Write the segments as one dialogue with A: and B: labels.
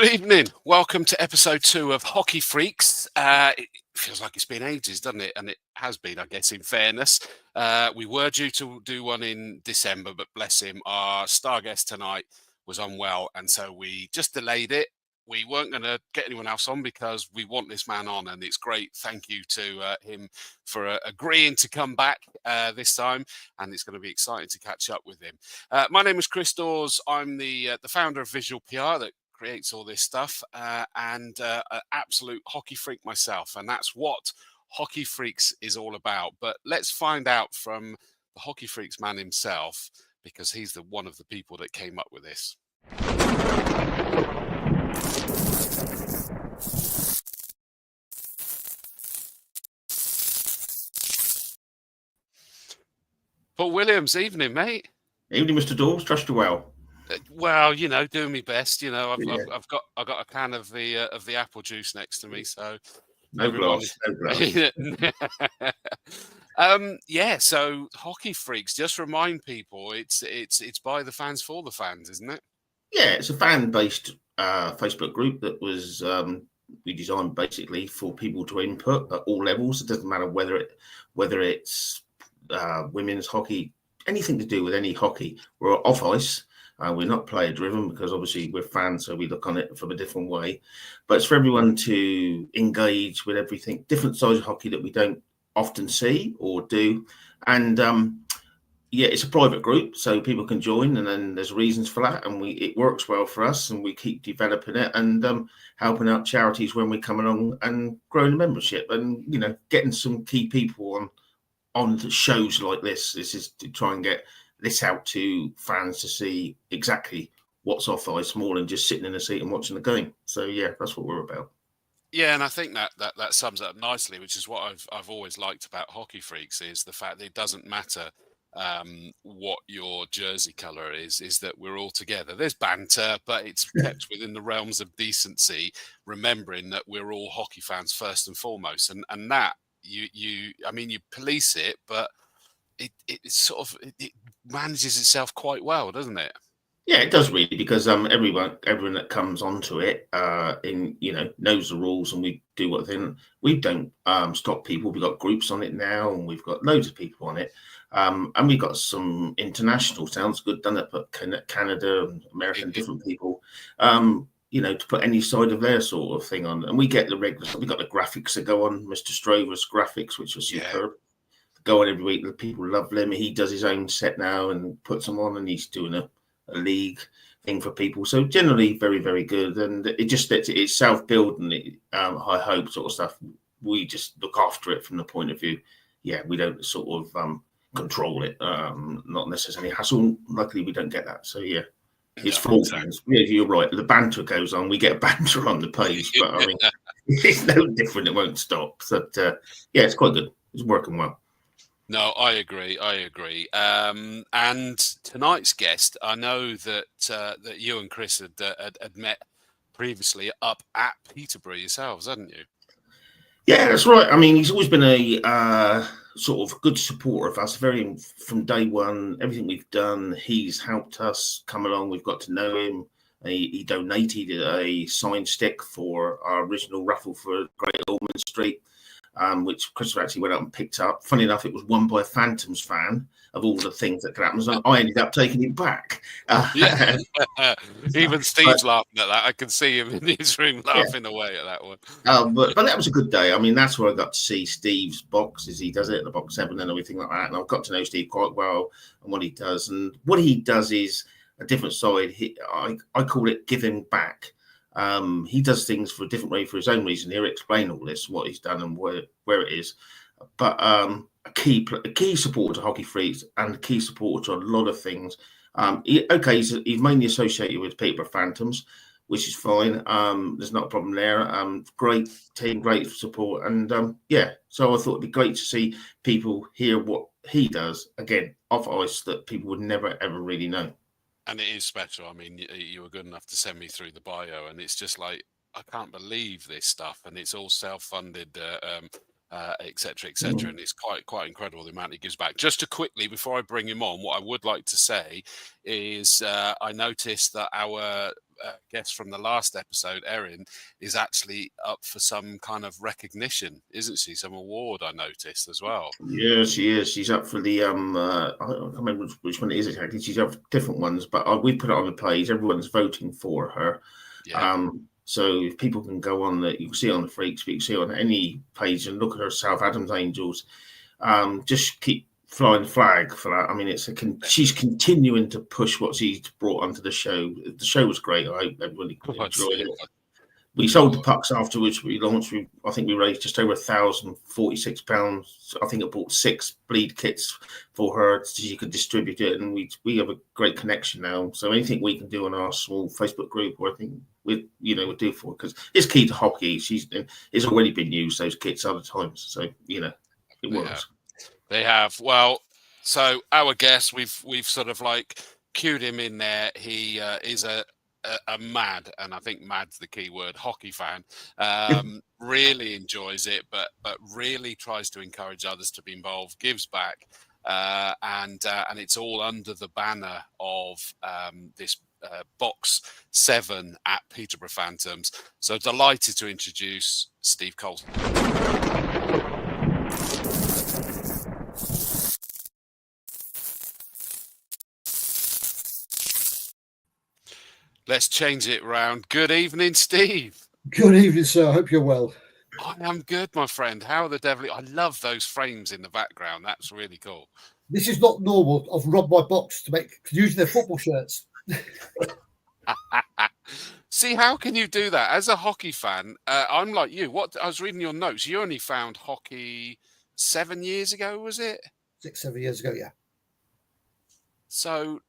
A: Good evening. Welcome to episode 2 of Hockey Freaks. It feels like it's been ages, doesn't it? And it has been, I guess, in fairness. We were due to do one in December, but bless him, our star guest tonight was unwell, and so we just delayed it. We weren't going to get anyone else on because we want this man on, and it's great. Thank you to him for agreeing to come back this time, and it's going to be exciting to catch up with him. My name is Chris Dawes. I'm the founder of Visual PR that creates all this stuff, and an absolute hockey freak myself, and that's what Hockey Freaks is all about. But let's find out from the Hockey Freaks man himself, because he's one of the people that came up with this. Paul Williams, evening, mate.
B: Evening, Mr. Dawes. Trust you well.
A: Well, doing my best. I've got a can of the apple juice next to me, so
B: no glass.
A: So Hockey Freaks. Just remind people, it's by the fans for the fans, isn't it?
B: Yeah, it's a fan-based Facebook group that was we designed basically for people to input at all levels. It doesn't matter whether it's women's hockey, anything to do with any hockey. We're off ice. We're not player driven because obviously we're fans, so we look on it from a different way. But it's for everyone to engage with everything, different sides of hockey that we don't often see or do. And it's a private group, so people can join, and then there's reasons for that. And it works well for us, and we keep developing it and helping out charities when we come along and growing the membership, and getting some key people on shows like this. This is to try and get this out to fans to see exactly what's off ice, more than just sitting in a seat and watching the game. So yeah, that's what we're about.
A: Yeah, and I think that sums it up nicely, which is what I've always liked about Hockey Freaks, is the fact that it doesn't matter what your jersey colour is that we're all together. There's banter, but it's kept within the realms of decency, remembering that we're all hockey fans first and foremost, and that you police it, but it manages itself quite well, doesn't it?
B: Yeah, it does really, because everyone that comes onto it knows the rules, and we do what thing. We don't stop people. We've got groups on it now, and we've got loads of people on it, and we've got some international, sounds good, done it, but Canada and American, different people, to put any side of their sort of thing on, and we get the regular. We got the graphics that go on, Mr. Strover's graphics, which are superb. Go on every week. The people love them. He does his own set now and puts them on, and he's doing a league thing for people. So generally very, very good. And it's self-building, high hope sort of stuff. We just look after it from the point of view. Yeah, we don't sort of control it. Not necessarily hassle. Luckily, we don't get that. So yeah, it's for all fans. Yeah, you're right. The banter goes on. We get banter on the page, but I mean, it's no different. It won't stop. But it's quite good. It's working well.
A: No, I agree. And tonight's guest, I know that you and Chris had met previously up at Peterborough yourselves, hadn't you?
B: Yeah, that's right. I mean, he's always been a sort of good supporter of us, from day one. Everything we've done, he's helped us come along. We've got to know him. He donated a sign stick for our original raffle for Great Ormond Street, which Chris actually went up and picked up. Funny enough, it was won by a Phantoms fan, of all the things that could happen. So I ended up taking it back.
A: Even Steve's laughing at that. I can see him in his room laughing away at that one.
B: But that was a good day. I mean, that's where I got to see Steve's box as he does it, the box 7 and everything like that. And I've got to know Steve quite well and what he does. And what he does is a different side. I call it giving back. He does things for a different way for his own reason. He'll explain all this, what he's done and where it is. But a key supporter to Hockey Freaks and a key supporter to a lot of things. He's mainly associated with Peterborough Phantoms, which is fine. There's not a problem there. Great team, great support. And so I thought it'd be great to see people hear what he does, again, off ice, that people would never, ever really know.
A: And it is special. I mean, you were good enough to send me through the bio, and it's just like, I can't believe this stuff. And it's all self-funded etc., etc. And it's quite incredible the amount he gives back. Just to quickly, before I bring him on, what I would like to say is I noticed that our guest from the last episode, Erin, is actually up for some kind of recognition, isn't she? Some award I noticed as well.
B: Yeah, she is. She's up for the I can't remember which one it is exactly. She's up for different ones, but we put it on the page. Everyone's voting for her.
A: Yeah.
B: So if people can go on you can see it on the Freaks, but you can see it on any page and look at her South Adams Angels. Just keep flying the flag for that. I mean, she's continuing to push what she's brought onto the show. The show was great. I really enjoyed it. We sold the pucks afterwards. We launched. I think we raised just over £1,046. I think I bought 6 bleed kits for her so she could distribute it, and we have a great connection now. So anything we can do on our small Facebook group, I think we'll do for her, because it's key to hockey. It's already been used, those kits, other times. So it works.
A: They have. Well, so our guest, we've sort of like cued him in there. He is a mad, and I think mad's the key word, hockey fan. Really enjoys it, but really tries to encourage others to be involved, gives back, and it's all under the banner of this box 7 at Peterborough Phantoms. So delighted to introduce Steve Coulson. Let's change it round. Good evening, Steve.
C: Good evening, sir. I hope you're well.
A: I am good, my friend. How the devil? I love those frames in the background. That's really cool.
C: This is not normal. I've robbed my box to using their football shirts.
A: See, how can you do that? As a hockey fan, I'm like you. I was reading your notes. You only found hockey 7 years ago, was it?
C: 6-7 years ago, yeah.
A: So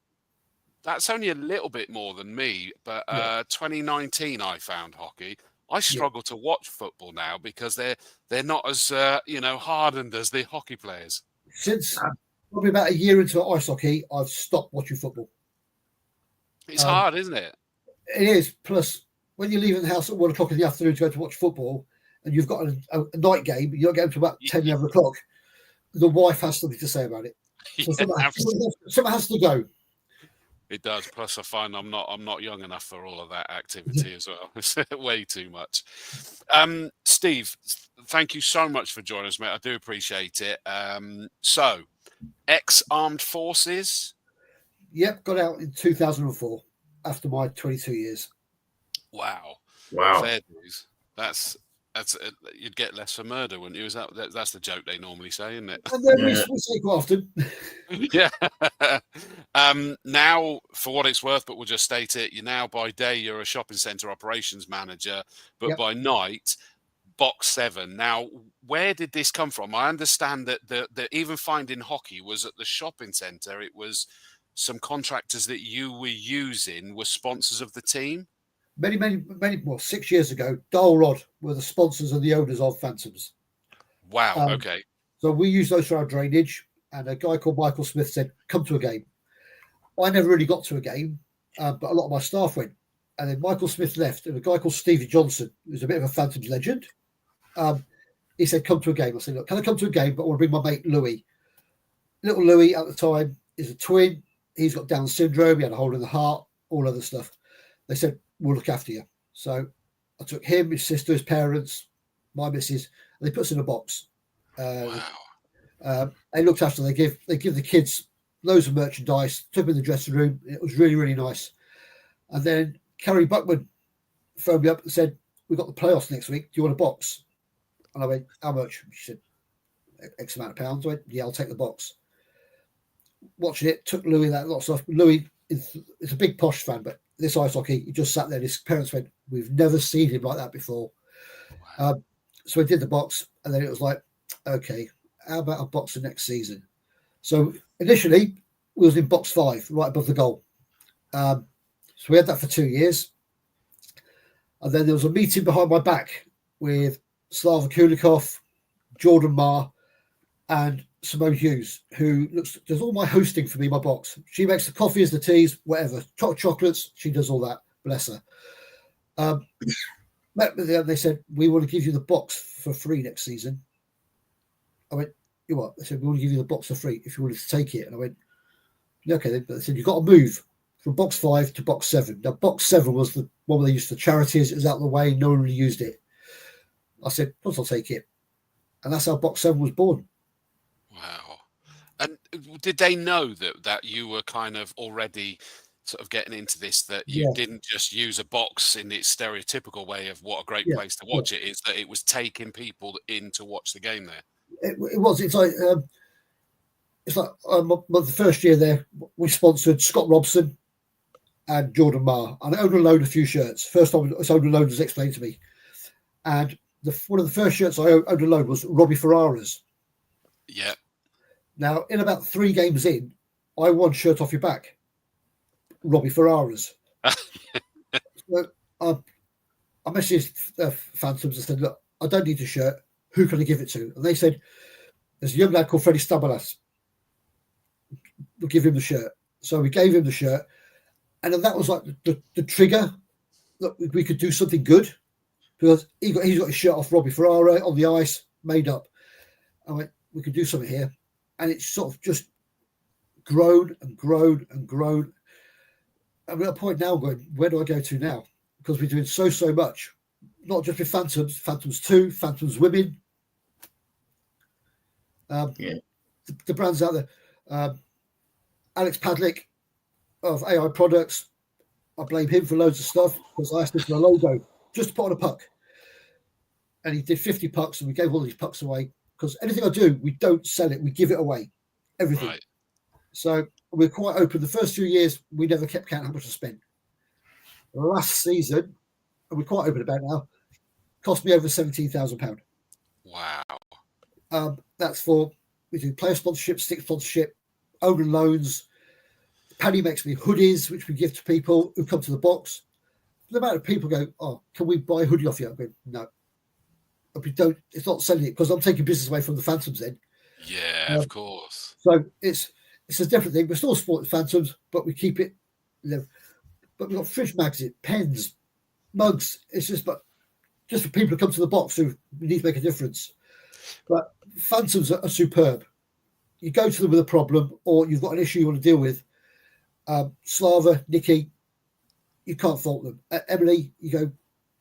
A: that's only a little bit more than me, but 2019 I found hockey. I struggle to watch football now because they're not as hardened as the hockey players.
C: Since probably about a year into ice hockey, I've stopped watching football.
A: It's hard, isn't it?
C: It is. Plus, when you're leaving the house at 1 o'clock in the afternoon to go to watch football, and you've got a night game, you don't get until about 10, 11 o'clock, the wife has something to say about it. So someone has to go.
A: It does. Plus, I find I'm not young enough for all of that activity as well. It's way too much. Steve, thank you so much for joining us, mate. I do appreciate it. So, ex-armed forces?
C: Yep, got out in 2004 after my 22 years.
A: Wow. Fair dues. That's you'd get less for murder, wouldn't you? That's the joke they normally say, isn't it?
C: And then we say quite often.
A: Yeah. Now, for what it's worth, but we'll just state it. By day you're a shopping centre operations manager, but by night, box 7. Now, where did this come from? I understand that the even finding hockey was at the shopping centre. It was some contractors that you were using were sponsors of the team.
C: Many, 6 years ago, Dole Rod were the sponsors and the owners of Phantoms.
A: Wow, okay.
C: So we used those for our drainage, and a guy called Michael Smith said, come to a game. I never really got to a game, but a lot of my staff went. And then Michael Smith left, and a guy called Steve Johnson, who's a bit of a Phantoms legend, he said, come to a game. I said, look, can I come to a game, but I want to bring my mate Louis. Little Louis at the time is a twin. He's got Down syndrome. He had a hole in the heart, all other stuff. They said, we'll look after you. So I took him, his sister, his parents, my missus, and they put us in a box.
A: Wow.
C: They looked after them. They give the kids loads of merchandise, took them in the dressing room. It was really, really nice. And then Carrie Buckman phoned me up and said, we've got the playoffs next week. Do you want a box? And I went, how much? She said, X amount of pounds. I went, yeah, I'll take the box. Watching it, took Louis that lot of stuff. Louis is a big posh fan, but this ice hockey, he just sat there. His parents went, we've never seen him like that before. Wow. So we did the box, and then it was like, okay, how about a box for next season? So initially, we was in box 5, right above the goal. So we had that for 2 years. And then there was a meeting behind my back with Slava Kulikov, Jordan Marr, and Simone Hughes, who does all my hosting for me, my box. She makes the coffees, the teas, whatever, chocolates. She does all that. Bless her. Met with them. They said, we want to give you the box for free next season. I went, you what? They said, we want to give you the box for free if you wanted to take it. And I went, yeah, okay. Then. But they said, you've got to move from box 5 to box 7. Now, box 7 was the one they used for charities. It was out of the way. No one really used it. I said, of course I'll take it. And that's how box 7 was born.
A: Wow. And did they know that you were kind of already sort of getting into this, that you didn't just use a box in its stereotypical way of what a great place to watch it is, that it was taking people in to watch the game there?
C: It was. It's like the first year there, we sponsored Scott Robson and Jordan Marr, and I owned and loaned a few shirts. First time I owned and loaned was explained to me, and one of the first shirts I owned and loaned was Robbie Ferrara's.
A: Yeah. Now,
C: in about 3 games in, I won shirt off your back. Robbie Ferrara's. So I messaged the Phantoms and said, look, I don't need a shirt. Who can I give it to? And they said, there's a young lad called Freddie Stabalas. We'll give him the shirt. So we gave him the shirt. And then that was like the trigger that we could do something good, because he's got his shirt off Robbie Ferrara on the ice, made up. I went, we could do something here. And it's sort of just grown and grown and grown. I'm at a point now going, where do I go to now? Because we're doing so much, not just with Phantoms, Phantoms 2, Phantoms Women. The brands out there. Alex Padlick of AI Products, I blame him for loads of stuff because I asked him for a logo just to put on a puck. And he did 50 pucks, and we gave all these pucks away, because anything I do, we don't sell it, we give it away. Everything. Right. So we're quite open. The first 2 years, we never kept count how much I spent. Last season, and we're quite open about it now, cost me over £17,000.
A: Wow.
C: That's for, we do player sponsorship, stick sponsorship, own and loans. Paddy makes me hoodies, which we give to people who come to the box. The amount of people go, oh, can we buy a hoodie off you? I go, no. We don't. It's not selling it, because I'm taking business away from the Phantoms then.
A: Yeah, of course.
C: So it's a different thing. We're still supporting Phantoms, but we keep it. But we've got fridge magazine, pens, mugs. It's just for people to come to the box who need to make a difference. But Phantoms are superb. You go to them with a problem, or you've got an issue you want to deal with. Slava, Nikki, you can't fault them. Emily, you go,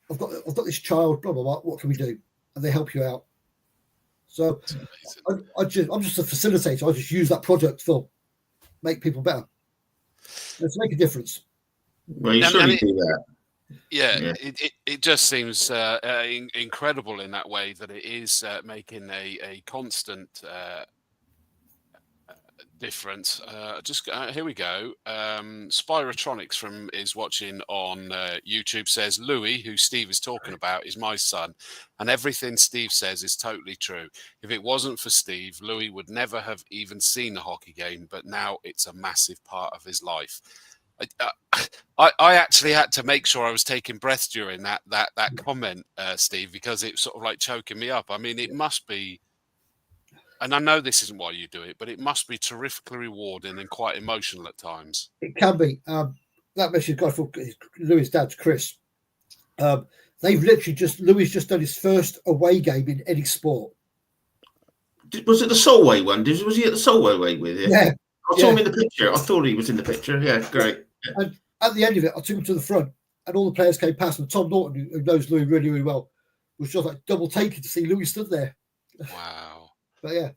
C: I've got this child, blah blah blah. What can we do? And they help you out. So I'm just a facilitator. I just use that product to make people better. Let's make a difference.
B: Well, you surely do that.
A: Yeah. It just seems incredible in that way, that it is making a constant difference. Here we go. Spyrotronics is watching on YouTube, says Louis, who Steve is talking about, is my son, and everything Steve says is totally true. If it wasn't for Steve, Louis would never have even seen a hockey game, but now it's a massive part of his life. I actually had to make sure I was taking breath during that comment, Steve, because it's sort of like choking me up. I mean, it must be, and I know this isn't why you do it, but it must be terrifically rewarding and quite emotional at times.
C: It can be. That message got for Louis' dad, Chris. They've literally Louis just done his first away game in any sport.
B: Was it the Solway one? Was he at the Solway with you?
C: Yeah.
B: I saw him in the picture. I thought he was in the picture. Yeah, great. Yeah.
C: And at the end of it, I took him to the front, and all the players came past, and Tom Norton, who knows Louis really, really well, was just like double taking to see Louis stood there.
A: Wow.
C: But yeah,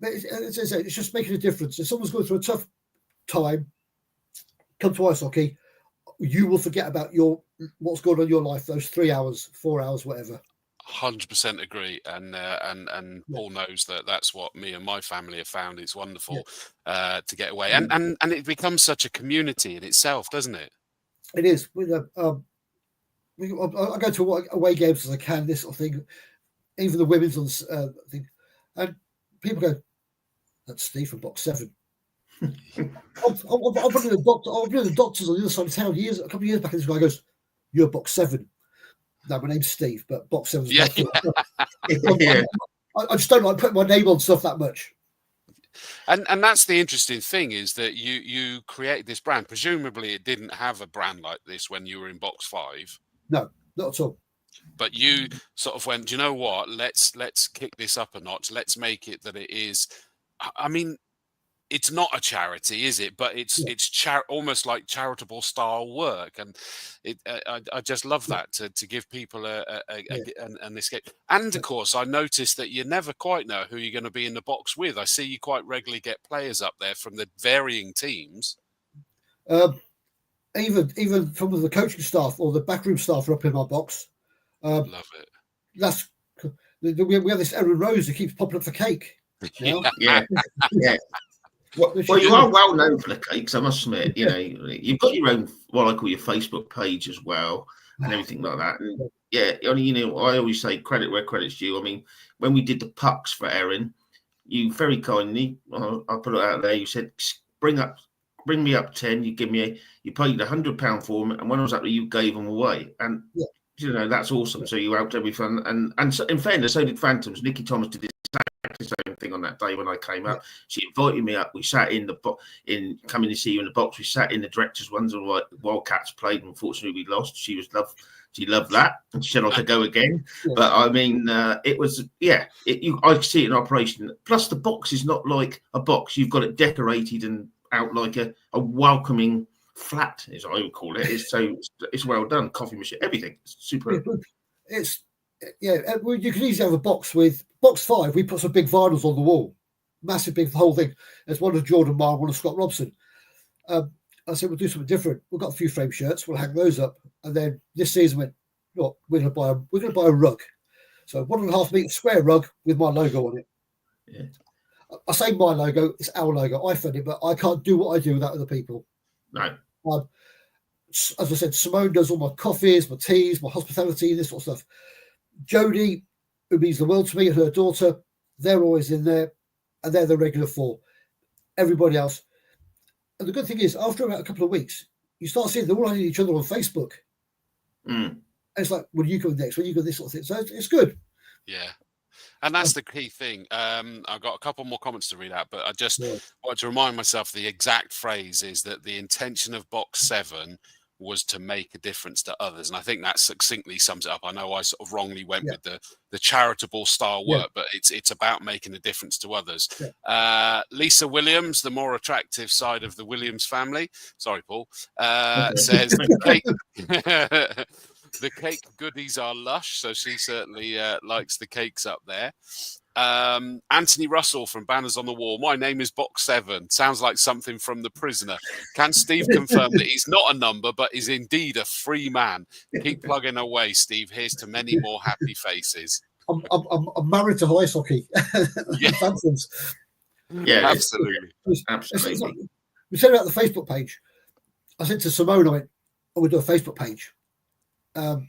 C: it's just making a difference. If someone's going through a tough time, come to ice hockey, you will forget about what's going on in your life, those 3 hours, 4 hours, whatever.
A: 100% agree, and Paul knows that's what me and my family have found. It's wonderful to get away, and it becomes such a community in itself, doesn't it?
C: It is. I go to away games as I can, this sort of thing, even the women's thing, and people go, "That's Steve from Box 7." I've been to the doctors on the other side of town a couple of years back, and this guy goes, "You're Box 7." No, my name's Steve, but Box 7's I just don't like putting my name on stuff that much.
A: And that's the interesting thing, is that you create this brand. Presumably it didn't have a brand like this when you were in Box 5.
C: No, not at all.
A: But you sort of went, do you know what? Let's kick this up a notch. Let's make it that it is. I mean, it's not a charity, is it? But it's almost like charitable style work, and I just love that to give people an escape. And of course, I noticed that you never quite know who you're going to be in the box with. I see you quite regularly get players up there from the varying teams.
C: Even from the coaching staff or the backroom staff are up in my box.
A: Love it.
C: We have this Erin Rose who keeps popping up for cake.
B: Yeah. Well, you are well known for the cakes, I must admit. You know, you've got your own, what I call your Facebook page as well, and everything like that. And I always say credit where credit's due. I mean, when we did the pucks for Erin, you very kindly, I put it out there. You said, bring me up 10. You paid £100 for them, and when I was up there, you gave them away. And you know, that's awesome. So you helped every fun, and so, in fairness, so did Phantoms. Nikki Thomas did exactly the same thing on that day when I came up. She invited me up. We sat in coming to see you in the box. We sat in the directors' ones, and Wildcats played. Unfortunately, we lost. She loved that, and she said I could go again. But I mean, it was I could see it in operation. Plus, the box is not like a box. You've got it decorated and out like a welcoming flat, as I would call it. It's well done. Coffee machine, everything. It's super. You can easily have a box with box 5. We put some big vinyls on the wall, massive big whole thing. There's one of Jordan Marr, one of Scott Robson. I said we'll do something different. We've got a few frame shirts. We'll hang those up. And then this season went, look, we're going to buy a rug. So 1.5 meter square rug with my logo on it. Yeah. I say my logo, it's our logo. I fund it, but I can't do what I do without other people. No.
C: As I said, Simone does all my coffees, my teas, my hospitality, this sort of stuff. Jodie, who means the world to me, and her daughter, they're always in there, and they're the regular 4. Everybody else. And the good thing is, after about a couple of weeks, you start seeing they're all adding each other on Facebook. And it's like, when you go next? When you go this sort of thing? So it's good.
A: Yeah. And that's the key thing. I've got a couple more comments to read out, but I just wanted to remind myself the exact phrase is that the intention of Box 7 was to make a difference to others. And I think that succinctly sums it up. I know I sort of wrongly went with the charitable style work, but it's about making a difference to others. Lisa Williams, the more attractive side of the Williams family, sorry, Paul, says the cake goodies are lush, so she certainly likes the cakes up there. Anthony Russell from Banners on the Wall. My name is Box 7. Sounds like something from The Prisoner. Can Steve confirm that he's not a number, but is indeed a free man? Keep plugging away, Steve. Here's to many more happy faces.
C: I'm married to ice hockey. Phantoms.
B: Yeah,
A: absolutely.
C: Absolutely. We said about the Facebook page. I said to Simone, I went, we'll do a Facebook page. And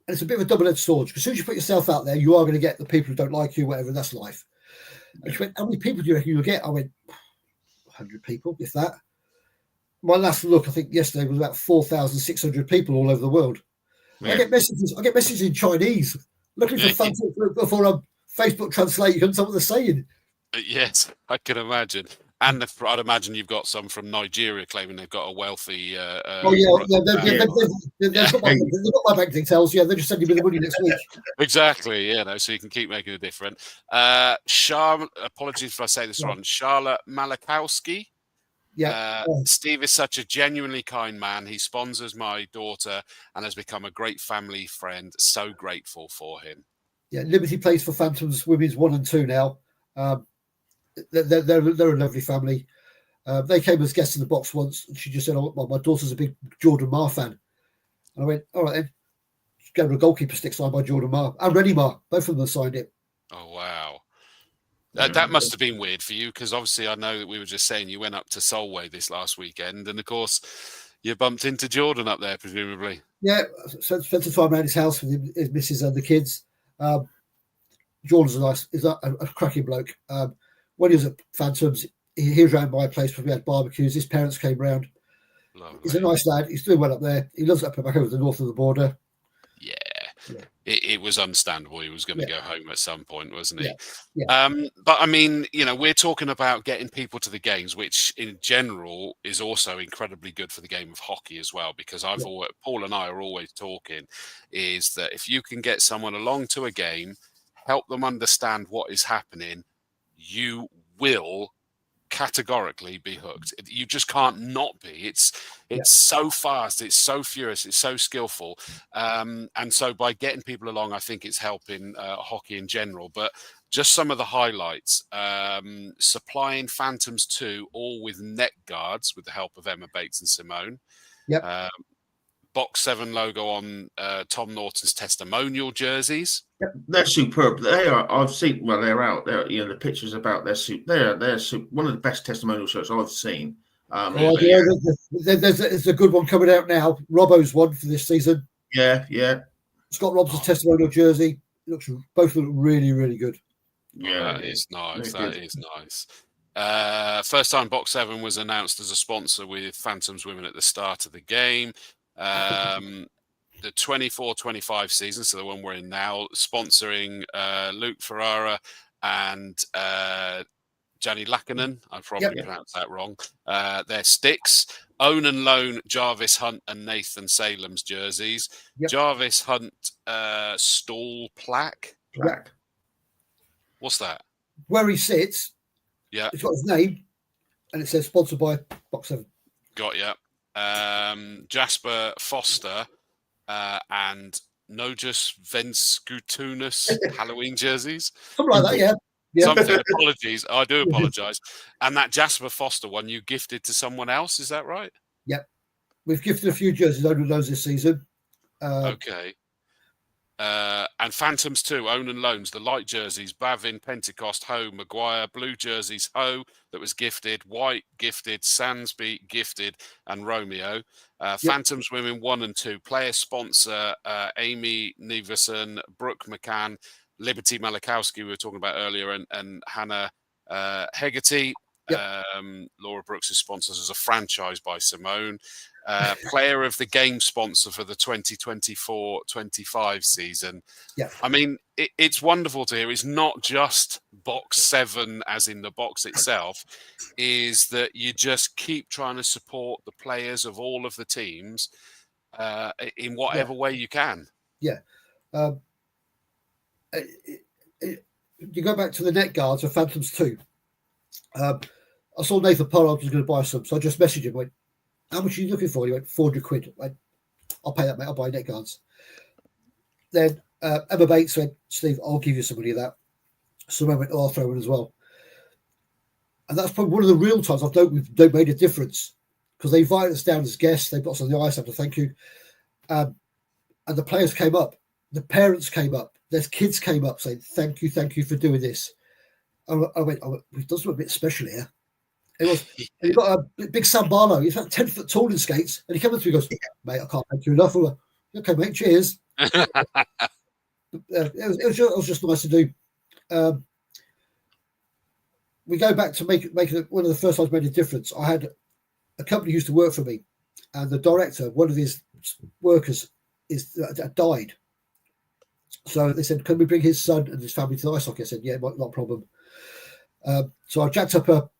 C: it's a bit of a double-edged sword, because as soon as you put yourself out there, you are going to get the people who don't like you, whatever, that's life. And she went, how many people do you reckon you'll get? I went, 100 people, if that. My last look, I think yesterday, was about 4,600 people all over the world. I get messages in Chinese, looking for for Facebook translate. You can tell what they're saying.
A: Yes, I can imagine. And I'd imagine you've got some from Nigeria claiming they've got a wealthy.
C: They've got my bank details. Yeah, they're just sending me the money next week.
A: Exactly. So you can keep making a difference. Apologies if I say this wrong. Charlotte Malakowski. Steve is such a genuinely kind man. He sponsors my daughter and has become a great family friend. So grateful for him.
C: Yeah, Liberty plays for Phantoms Women's 1 and 2 now. They're a lovely family. They came as guests in the box once, and she just said, "Oh, my daughter's a big Jordan Marr fan." And I went, "All right then." She gave her a goalkeeper stick signed by Jordan Marr and Rennie Marr. Both of them signed it.
A: Oh wow, that must have been weird for you, because obviously I know that we were just saying you went up to Solway this last weekend, and of course you bumped into Jordan up there, presumably.
C: Yeah, so spent some time around his house with his missus and the kids. Jordan's a cracking bloke. When he was at Phantoms, he was around my place when we had barbecues. His parents came round.
A: Lovely.
C: He's a nice lad. He's doing well up there. He loves it up back over the north of the border.
A: Yeah. it was understandable he was going to go home at some point, wasn't he?
C: Yeah.
A: But I mean, we're talking about getting people to the games, which in general is also incredibly good for the game of hockey as well, because Paul and I are always talking is that if you can get someone along to a game, help them understand what is happening, you will categorically be hooked. You just can't not be. It's so fast, it's so furious, it's so skillful, and so by getting people along, I think it's helping hockey in general. But just some of the highlights: supplying Phantoms 2 all with neck guards with the help of Emma Bates and Simone. Box 7 logo on Tom Norton's testimonial jerseys.
B: Yep, they're superb. They are. I've seen. Well, they're out there. The pictures about their suit. They're one of the best testimonial shirts I've seen.
C: There's a good one coming out now. Robbo's one for this season.
B: Yeah.
C: Scott Robson's testimonial jersey. Both look really, really good.
A: Yeah, that is nice. That is nice. First time Box 7 was announced as a sponsor with Phantoms Women at the start of the game. The 24-25 season, so the one we're in now, sponsoring Luke Ferrara and Gianni Lakkonen. I probably pronounced that wrong. Their sticks. Own and loan Jarvis Hunt and Nathan Salem's jerseys. Jarvis Hunt stall plaque. What's that?
C: Where he sits. Yeah. It's got his name, and it says sponsored by Box 7.
A: Got ya. Jasper Foster and Nogus Venskutunas Halloween jerseys.
C: Something like that,
A: Something. Apologies. I do apologise. And that Jasper Foster one you gifted to someone else, is that right?
C: Yep. We've gifted a few jerseys over those this season.
A: Okay. And Phantoms 2, own and loans, the light jerseys, Bavin, Pentecost, Ho, Maguire, blue jerseys, Ho, that was gifted, White, gifted, Sansby, gifted, and Romeo. Phantoms Women 1 and 2, player sponsor, Amy Neverson, Brooke McCann, Liberty Malakowski, we were talking about earlier, and Hannah Hegarty. Laura Brooks' sponsors as a franchise by Simone. Player of the game sponsor for the 2024-25 season. I mean, it's wonderful to hear. It's not just Box 7 as in the box itself, is that you just keep trying to support the players of all of the teams in whatever way you can.
C: You go back to the net guards of Phantoms 2. I saw Nathan Pollard was going to buy some, so I just messaged him, went, how much are you looking for? He went, 400 quid. I went, I'll pay that, mate. I'll buy net guards. Then Emma Bates went, Steve, I'll give you some money of that. So I went, I'll throw in as well. And that's probably one of the real times we've made a difference, because they invited us down as guests. They got us on the ice after thank you. And the players came up. The parents came up. Their kids came up saying, thank you for doing this. I went, we've done something a bit special here. It was, and you got a big Sam Barlow. He's about 10 foot tall in skates. And he came up to me and goes, mate, I can't thank you enough. Like, okay, mate, cheers. It was just nice to do. We go back to making one of the first times made a difference. I had a company who used to work for me, and the director, one of his workers, died. So they said, can we bring his son and his family to the ice hockey? I said, yeah, not a problem. So I jacked up a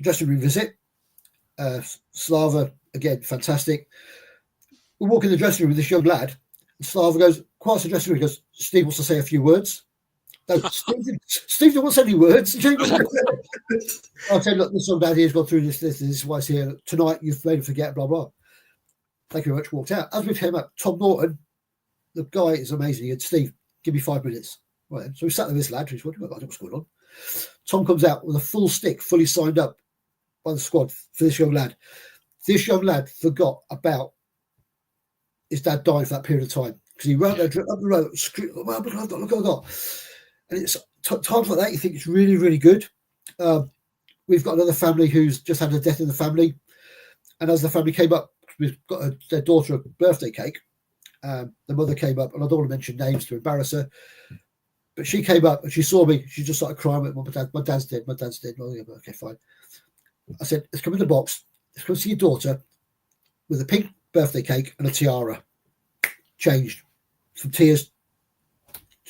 C: dressing room visit. Slava, again, fantastic. We walk in the dressing room with this young lad. And Slava goes, quiet the dressing room. He goes, Steve wants to say a few words. No, Steve don't want to say any words. I said, look, this young lad here's gone through this is why he's here. Tonight, you've made him forget, blah, blah. Thank you very much. Walked out. As we came up, Tom Norton, the guy is amazing. He said, Steve, give me 5 minutes. Right. So we sat there with this lad. He's wondering, I don't know what's going on. Tom comes out with a full stick, fully signed up by the squad for this young lad. This young lad forgot about his dad dying for that period of time, because he ran up the road, screaming, look what I've got. And it's times like that, you think it's really, really good. We've got another family who's just had a death in the family. And as the family came up, we've got their daughter a birthday cake. The mother came up, and I don't want to mention names to embarrass her, but she came up and she saw me. She just started crying. My dad's dead. My dad's dead. Oh, yeah, okay, fine. I said, let's come in the box. Let's come see your daughter with a pink birthday cake and a tiara. Changed. some tiers.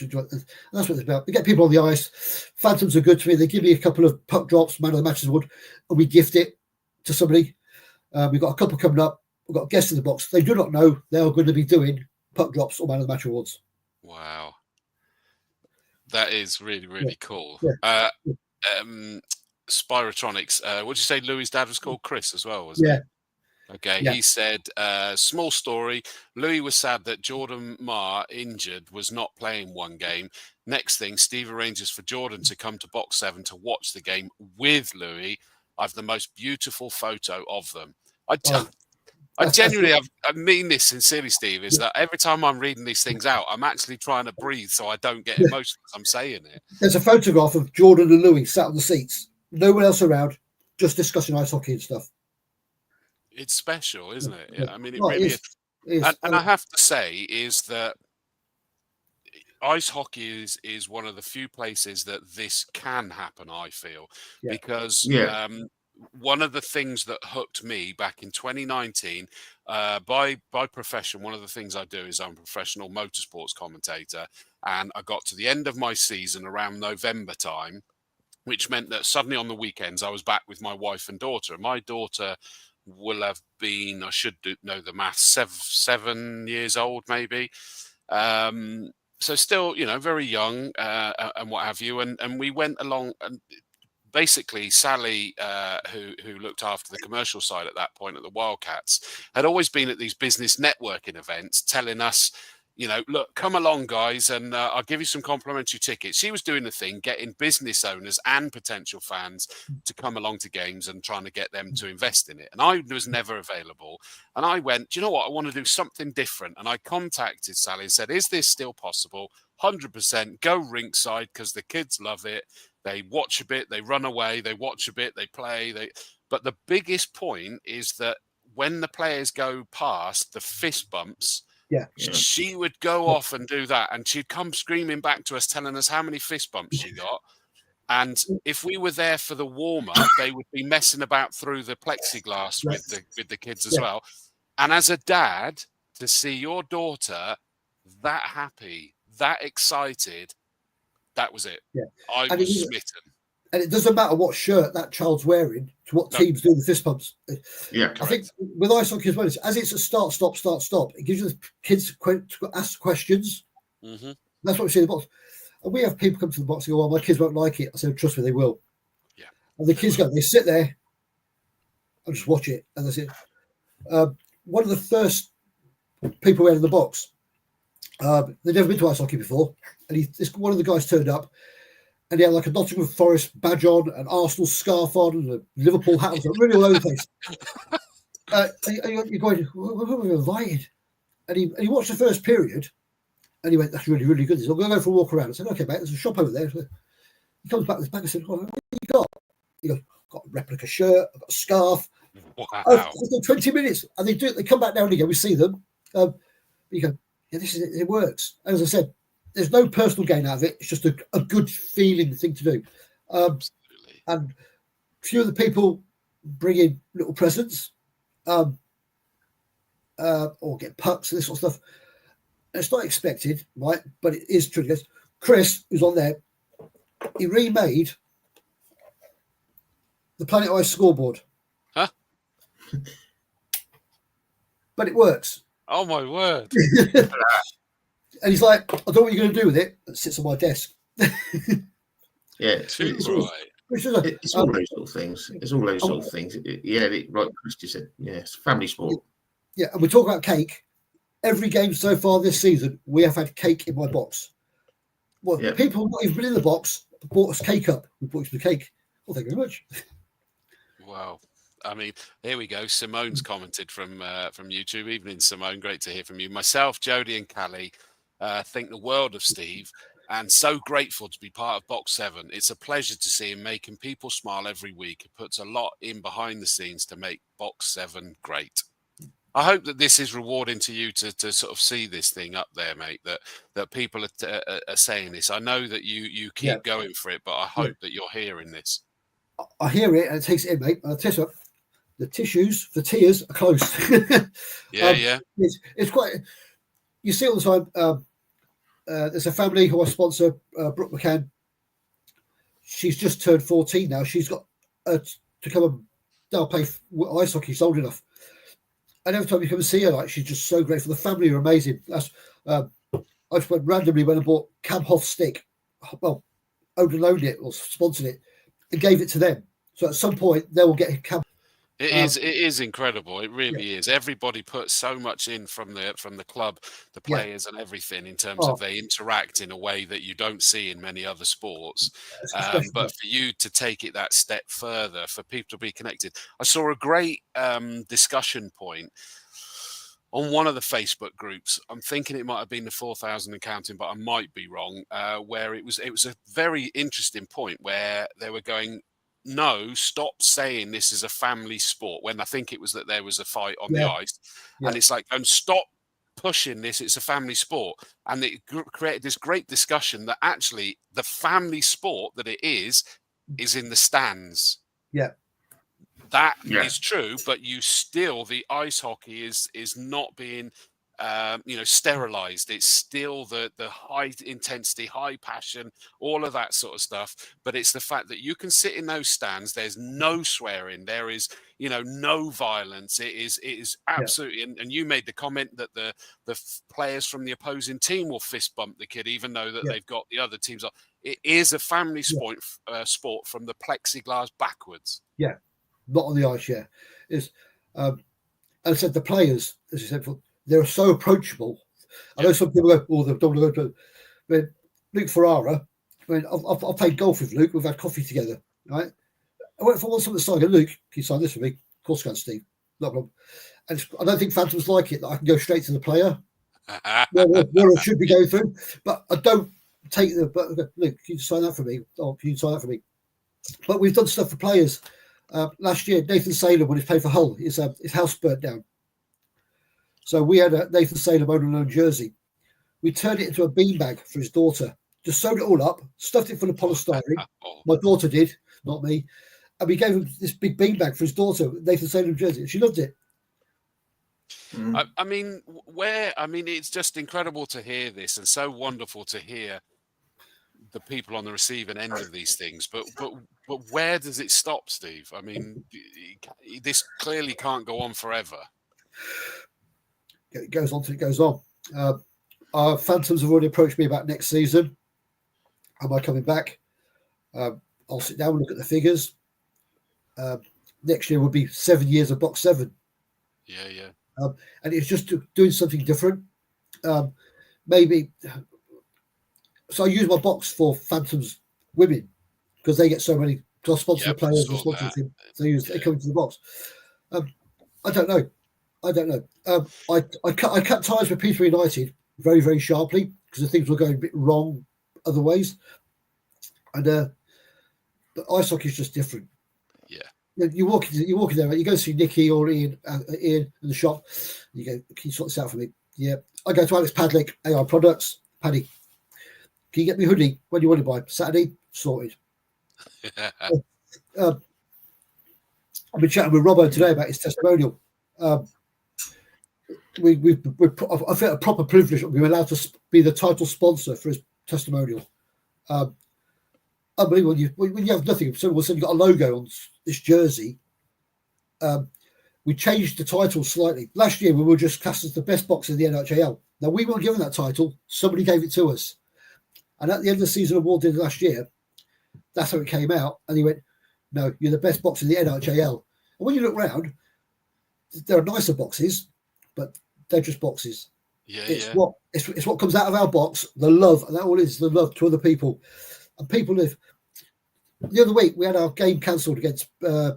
C: That's what it's about. We get people on the ice. Phantoms are good to me. They give me a couple of puck drops, man of the matches award, and we gift it to somebody. We've got a couple coming up. We've got guests in the box. They do not know they are going to be doing puck drops or man of the match awards.
A: Wow. That is really, really cool.
C: Yeah.
A: Spyrotronics, what did you say Louis' dad was called? Chris as well, wasn't it? Okay, he said, small story. Louis was sad that Jordan Marr, injured, was not playing one game. Next thing, Steve arranges for Jordan to come to Box 7 to watch the game with Louis. I've the most beautiful photo of them. I genuinely, I mean this sincerely, Steve, is that every time I'm reading these things out, I'm actually trying to breathe so I don't get emotional as I'm saying it.
C: There's a photograph of Jordan and Louis sat on the seats, no one else around, just discussing ice hockey and stuff.
A: It's special, isn't it? Yeah. I mean, it really is. And I have to say is that ice hockey is one of the few places that this can happen, I feel, because one of the things that hooked me back in 2019, by profession, one of the things I do is I'm a professional motorsports commentator, and I got to the end of my season around November time, which meant that suddenly on the weekends I was back with my wife and daughter. And my daughter will have been, I should know the maths, 7 years old maybe. So still, very young and what have you. And we went along, and basically Sally, who looked after the commercial side at that point at the Wildcats, had always been at these business networking events telling us, look, come along, guys, and I'll give you some complimentary tickets. She was doing the thing, getting business owners and potential fans to come along to games and trying to get them to invest in it. And I was never available. And I went, do you know what? I want to do something different. And I contacted Sally and said, is this still possible? 100%. Go rinkside because the kids love it. They watch a bit, they run away, they watch a bit, they play. But the biggest point is that when the players go past, the fist bumps, she would go off and do that, and she'd come screaming back to us, telling us how many fist bumps she got. And if we were there for the warm-up, they would be messing about through the plexiglass with the kids as well. And as a dad, to see your daughter that happy, that excited, that was it. Yeah. I was smitten.
C: And it doesn't matter what shirt that child's wearing to what teams do the fist pumps.
B: Yeah,
C: I think with ice hockey as well, as it's a start, stop, it gives you the kids to ask questions. Mm-hmm. That's what we see in the box. And we have people come to the box and go, well, my kids won't like it. I said, trust me, they will. Yeah. And the kids go, they sit there and just watch it. And that's it. One of the first people we had in the box, they'd never been to ice hockey before. And one of the guys turned up, and he had like a Nottingham Forest badge on, an Arsenal scarf on, and a Liverpool hat on, really all over the place. And you're going, we're invited. And he watched the first period, and he went, that's really, really good. He's like, I'm going to go for a walk around. I said, okay, mate, there's a shop over there. So he comes back with his bag and said, what have you got? He goes, I've got a replica shirt, I've got a scarf.
A: Wow.
C: Oh, 20 minutes. And they come back now and again, we see them. You go, yeah, this is it, it works. And as I said, there's no personal gain out of it. It's just a good feeling thing to do. And a few of the people bring in little presents or get pucks and this sort of stuff. And it's not expected, right? But it is true. Chris, who's on there, he remade the Planet Ice scoreboard.
A: Huh?
C: But it works.
A: Oh, my word.
C: And he's like, I don't know what you're going to do with it. It sits on my desk.
B: It's all those little things. It's all those sort of things. Like Christy said, it's family sport.
C: Yeah, and we talk about cake. Every game so far this season, we have had cake in my box. Well, people not even been in the box bought us cake up. We bought us the cake. Well, thank you very much.
A: Wow. I mean, here we go. Simone's commented from YouTube. Evening, Simone. Great to hear from you. Myself, Jody and Callie think the world of Steve and so grateful to be part of Box 7. It's a pleasure to see him making people smile every week. It puts a lot in behind the scenes to make Box 7 great. I hope that this is rewarding to you to sort of see this thing up there, mate, that people are saying this. I know that you keep going for it, but I hope that you're hearing this. I
C: hear it and it takes it in, mate. I'll tell you what, the tissues for tears are close.
A: Yeah.
C: It's quite, you see all the time, there's a family who I sponsor, Brooke McCann. She's just turned 14 now. She's got to come and they'll play ice hockey. She's old enough. And every time you come and see her, like, she's just so grateful. The family are amazing. That's I just randomly went and bought Cam Hoff stick. Well, owned and loaned it or sponsored it and gave it to them. So at some point they will get Cam.
A: It is incredible. It really is. Everybody puts so much in from the club, the players and everything in terms of they interact in a way that you don't see in many other sports. But for you to take it that step further, for people to be connected. I saw a great discussion point on one of the Facebook groups. I'm thinking it might have been the 4,000 and counting, but I might be wrong, where it was a very interesting point where they were going, no, stop saying this is a family sport, when I think it was that there was a fight on the ice. And it's like, and stop pushing this, it's a family sport. And it created this great discussion that actually the family sport that it is in the stands. That is true, but you still, the ice hockey is not being sterilized. It's still the high intensity, high passion, all of that sort of stuff. But it's the fact that you can sit in those stands. There's no swearing. There is, no violence. It is absolutely. And you made the comment that the players from the opposing team will fist bump the kid, even though that they've got the other teams up. It is a family sport from the plexiglass backwards.
C: Yeah, not on the ice. Yeah, it's. As I said, the players, as you said, they're so approachable. I know some people go, "Oh, they don't want to go to." But Luke Ferrara, I've played golf with Luke. We've had coffee together, right? I went for one something sign. Luke, can you sign this for me? Of course, I can, Steve. No problem. And I don't think Phantoms like it that I can go straight to the player. where I should be going through, but I don't take the. But Luke, can you sign that for me? Oh, can you sign that for me? But we've done stuff for players. Last year, Nathan Salem, when he played for Hull, his house burnt down. So we had a Nathan Salem owner loan jersey. We turned it into a beanbag for his daughter. Just sewed it all up, stuffed it full of polystyrene. My daughter did, not me. And we gave him this big beanbag for his daughter, Nathan Salem jersey. She loved it.
A: I mean, it's just incredible to hear this, and so wonderful to hear the people on the receiving end of these things. But where does it stop, Steve? I mean, this clearly can't go on forever.
C: It goes on till it goes on. Our Phantoms have already approached me about next season. Am I coming back? I'll sit down and look at the figures. Next year will be 7 years of box 7.
A: Yeah.
C: And it's just doing something different. Maybe. So I use my box for Phantoms women because they get so many. Because I sponsor the players and sponsor them. They come into the box. I don't know. I cut ties with Peterborough United very, very sharply because the things were going a bit wrong other ways. And but ice hockey is just different.
A: Yeah.
C: You walk in there, you go see Nicky or Ian in the shop. You go, can you sort this out for me? Yeah. I go to Alex Padlick, AI Products. Paddy, can you get me a hoodie? When do you want it by? Saturday? Sorted. I've been chatting with Robbo today about his testimonial. I felt a proper privilege that we were allowed to be the title sponsor for his testimonial. Unbelievable. When you have nothing, someone said you got a logo on this jersey. We changed the title slightly. Last year, we were just classed as the best box in the NHAL. Now, we weren't given that title. Somebody gave it to us. And at the end of the season award did last year, that's how it came out. And he went, no, you're the best box in the NHAL. And when you look around, there are nicer boxes, but they're just boxes. It's what comes out of our box, the love, and that all is the love to other people. And people live. The other week we had our game cancelled against right?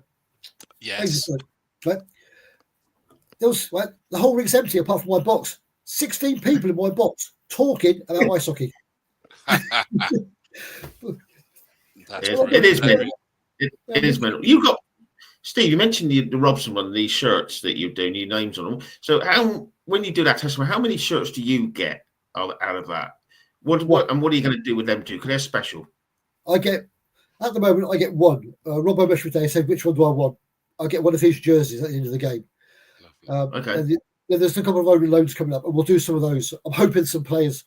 C: There was the whole ring's empty apart from my box. 16 people in my box talking about ice hockey.
B: It is mental. It is mental. You've got Steve, you mentioned the Robson one, these shirts that you're doing, your names on them. So when you do that testimony, how many shirts do you get out of that? What are you going to do with them too? Because they're special.
C: At the moment, I get one. Robbo messaged me said, which one do I want? I get one of his jerseys at the end of the game.
B: Okay.
C: And there's a couple of open loans coming up, and we'll do some of those. I'm hoping some players.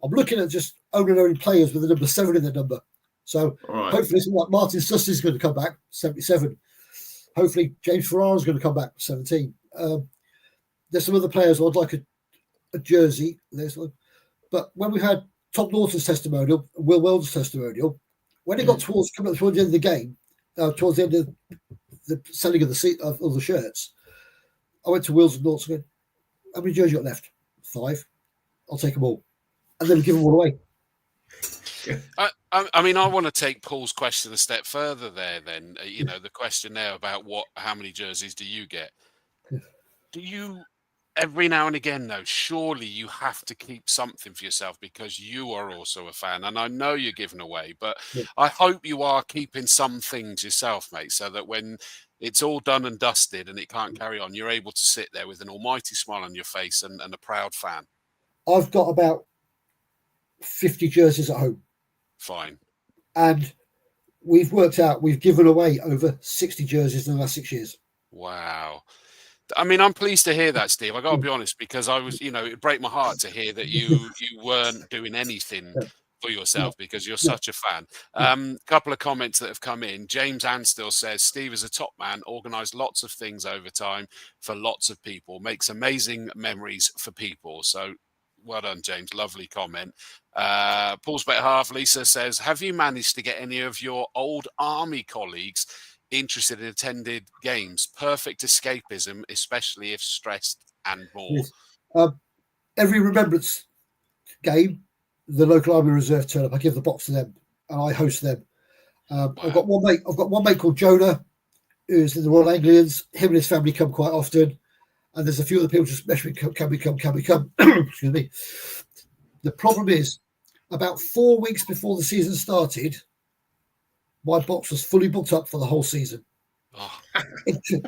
C: I'm looking at just only players with the number 7 in their number. So hopefully, something like Martin Sussie's going to come back, 77. Hopefully, James Ferrara's going to come back, 17. There's some other players I'd like a jersey. But when we had Tom Norton's testimonial, Will Weldon's testimonial, when it got towards the end of the game, towards the end of the selling of the shirts, I went to Wills and Norton and went, how many jerseys you got left? 5. I'll take them all. And then we give them all away.
A: I mean, I want to take Paul's question a step further there then. The question there about how many jerseys do you get? Do you, every now and again, though, surely you have to keep something for yourself because you are also a fan. And I know you're giving away, but I hope you are keeping some things yourself, mate, so that when it's all done and dusted and it can't carry on, you're able to sit there with an almighty smile on your face and a proud fan.
C: I've got about 50 jerseys at home.
A: Fine.
C: And we've worked out, we've given away over 60 jerseys in the last 6 years.
A: Wow. I mean, I'm pleased to hear that, Steve. I got to be honest, because I was, it'd break my heart to hear that you weren't doing anything for yourself because you're such a fan. Couple of comments that have come in. James Anstill says, Steve is a top man, organised lots of things over time for lots of people, makes amazing memories for people. So well done, James. Lovely comment. Paul's better half, Lisa, says, have you managed to get any of your old army colleagues interested in attended games? Perfect escapism, especially if stressed and more.
C: Yes. Every remembrance game, the local army reserve turn up. I give the box to them and I host them. Wow. I've got one mate called Jonah, who's in the Royal Anglians. Him and his family come quite often. And there's a few other people just messaging, can we come? Excuse me. The problem is, about 4 weeks before the season started, my box was fully booked up for the whole season,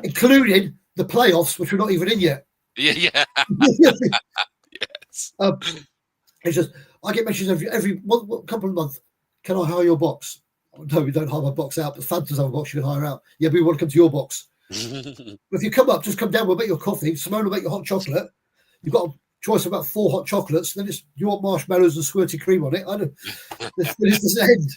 C: including the playoffs, which we're not even in yet.
A: Yeah. Yes.
C: It's just, I get messages every couple of months. Can I hire your box? No, we don't hire my box out. The Phantoms have a box you can hire out. Yeah, but we want to come to your box. If you come up, just come down. We'll make your coffee. Simone will make your hot chocolate. You've got a choice of about 4 hot chocolates. Then you want marshmallows and squirty cream on it. I know. This doesn't end.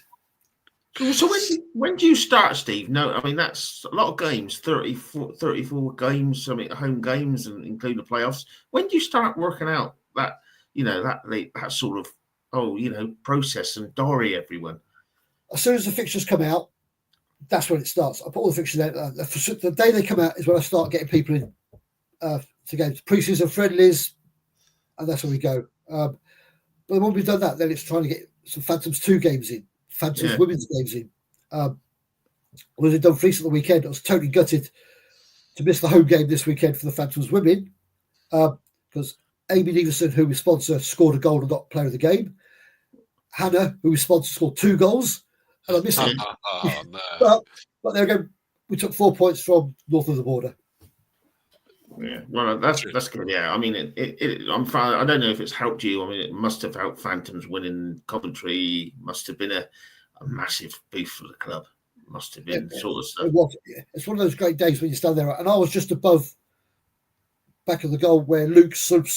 B: So when do you start, Steve? No, I mean, that's a lot of games, 34 games, I mean, home games, and including the playoffs. When do you start working out that, that sort of, process and diary everyone?
C: As soon as the fixtures come out, that's when it starts. I put all the fixtures there. The day they come out is when I start getting people in to games, pre-season friendlies, and that's where we go. But when we've done that, then it's trying to get some Phantoms 2 games in, Phantoms women's games in. Was it done Fleece at the weekend? I was totally gutted to miss the home game this weekend for the Phantoms women because Amy Neverson, who we sponsor, scored a goal and got player of the game. Hannah, who we sponsor, scored 2 goals. And I missed it.
A: Oh, no.
C: but there again, we took 4 points from north of the border.
B: Yeah, well, that's good. Yeah, I mean, I'm fine. I don't know if it's helped you. I mean, it must have helped Phantoms winning Coventry. Must have been a massive boost for the club. Must have been sort of stuff.
C: It's one of those great days when you stand there, and I was just above back of the goal where Luke scored,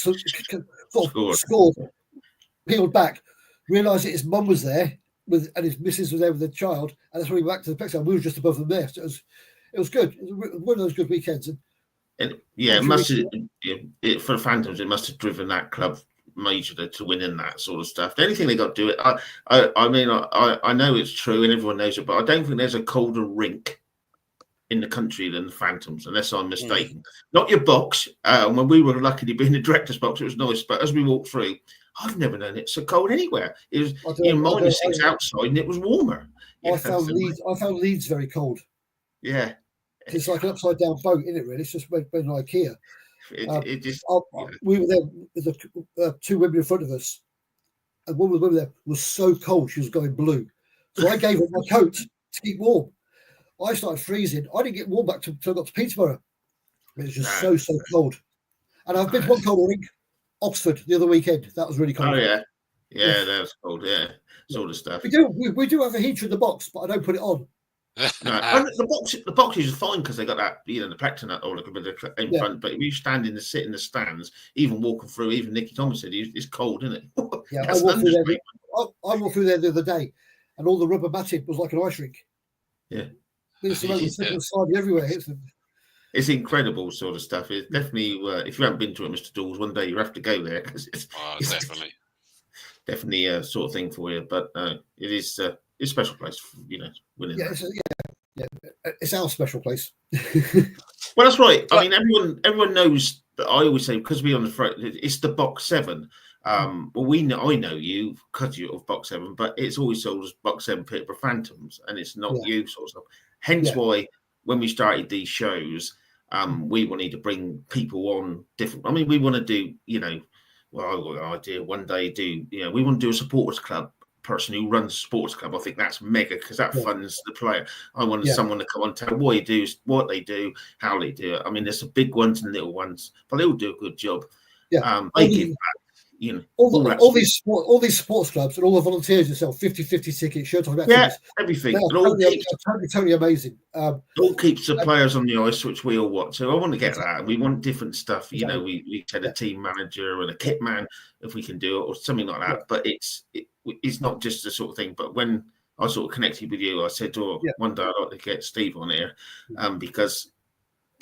C: peeled back, realised that his mum was there. And his missus was there with the child, and that's when we went back to the Pexar. We were just above them there. So it was good. It was one of those good weekends.
B: And it must have, for the Phantoms, it must have driven that club majorly to winning that sort of stuff. The only thing they got to do it. I mean, I know it's true and everyone knows it, but I don't think there's a colder rink in the country than the Phantoms, unless I'm mistaken. Not your box. When we were lucky to be in the director's box, it was nice, but as we walked through, I've never known it so cold anywhere. It was -6 outside, and it was warmer.
C: I found Leeds very cold.
B: Yeah,
C: it's like an upside down boat, isn't it? Really, it's just when like here. We were there with the 2 women in front of us, and one of the women there was so cold she was going blue. So I gave her my coat to keep warm. I started freezing. I didn't get warm back until I got to Peterborough. It was just so cold. And I've been to one cold rink. Oxford the other weekend. That was really cold.
B: Oh yeah, that was cold. Yeah, sort of stuff.
C: We do have a heater in the box, but I don't put it on
B: No, and the boxes are fine because they got that, the plectrum all in front. But if you stand sit in the stands, even walking through, even Nicky Thomas said it's cold, isn't it?
C: Yeah, I walked through there the other day, and all the rubber matting was like an ice rink.
B: Yeah,
C: sliding everywhere.
B: It's incredible sort of stuff. It's definitely if you haven't been to it, Mr. Dawes, one day you have to go there because it's definitely a sort of thing for you. But it is it's a special place, winning.
C: Yeah, it's our special place.
B: Well, that's right. I mean, everyone knows that. I always say, because we're on the front, it's the box 7. Well, I know you because you're of box 7, but it's always sold as box 7 Peterborough Phantoms, and it's not you sort of stuff. Hence why when we started these shows, we wanted to bring people on different. I mean, we want to do, well, I've got an idea one day we want to do a supporters club. Person who runs a sports club, I think that's mega because that funds the player. I wanted someone to come on and tell what they do, how they do it. I mean, there's some big ones and little ones, but they all do a good job.
C: Yeah,
B: they give back.
C: All these sports clubs and all the volunteers who sell 50-50 tickets, showtime
B: everything.
C: Totally amazing.
B: It all keeps the players on the ice, which we all want. So I want to get that, and we want different stuff. We said a team manager and a kit man if we can do it or something like that. But it's not just the sort of thing. But when I sort of connected with you, I said, one day I'd like to get Steve on here, because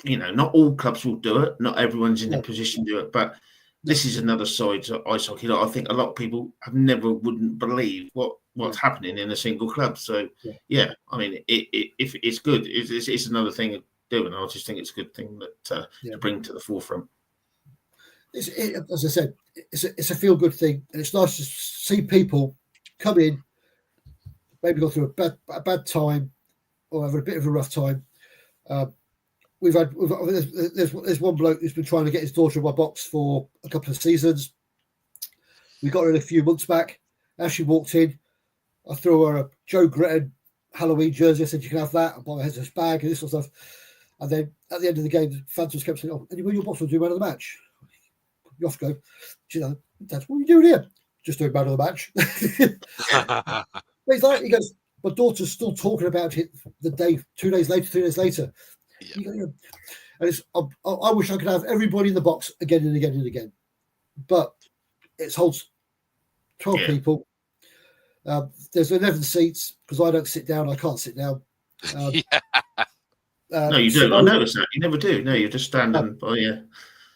B: not all clubs will do it. Not everyone's in a position to do it, but this is another side to ice hockey that I think a lot of people wouldn't believe what's happening in a single club. So I mean, if it's good, it's another thing of doing. I just think it's a good thing to bring to the forefront.
C: As I said, it's a feel good thing, and it's nice to see people come in, maybe go through a bad time or have a bit of a rough time. There's one bloke who's been trying to get his daughter in my box for a couple of seasons. We got her in a few months back. As she walked in, I threw her a Joe Gretton Halloween jersey. I said, you can have that. I bought her his bag and this sort of stuff. And then at the end of the game, the Phantoms kept saying, anybody in your box will do man of the match? You off go. She said, Dad, what are you doing here? Just doing man of the match. He goes, my daughter's still talking about it 2 days later, 3 days later. Yeah. And I wish I could have everybody in the box again and again and again. But it holds 12 people. There's 11 seats because I don't sit down. I can't sit down.
B: No, you don't. I noticed that. You never do. No, you're just standing by you.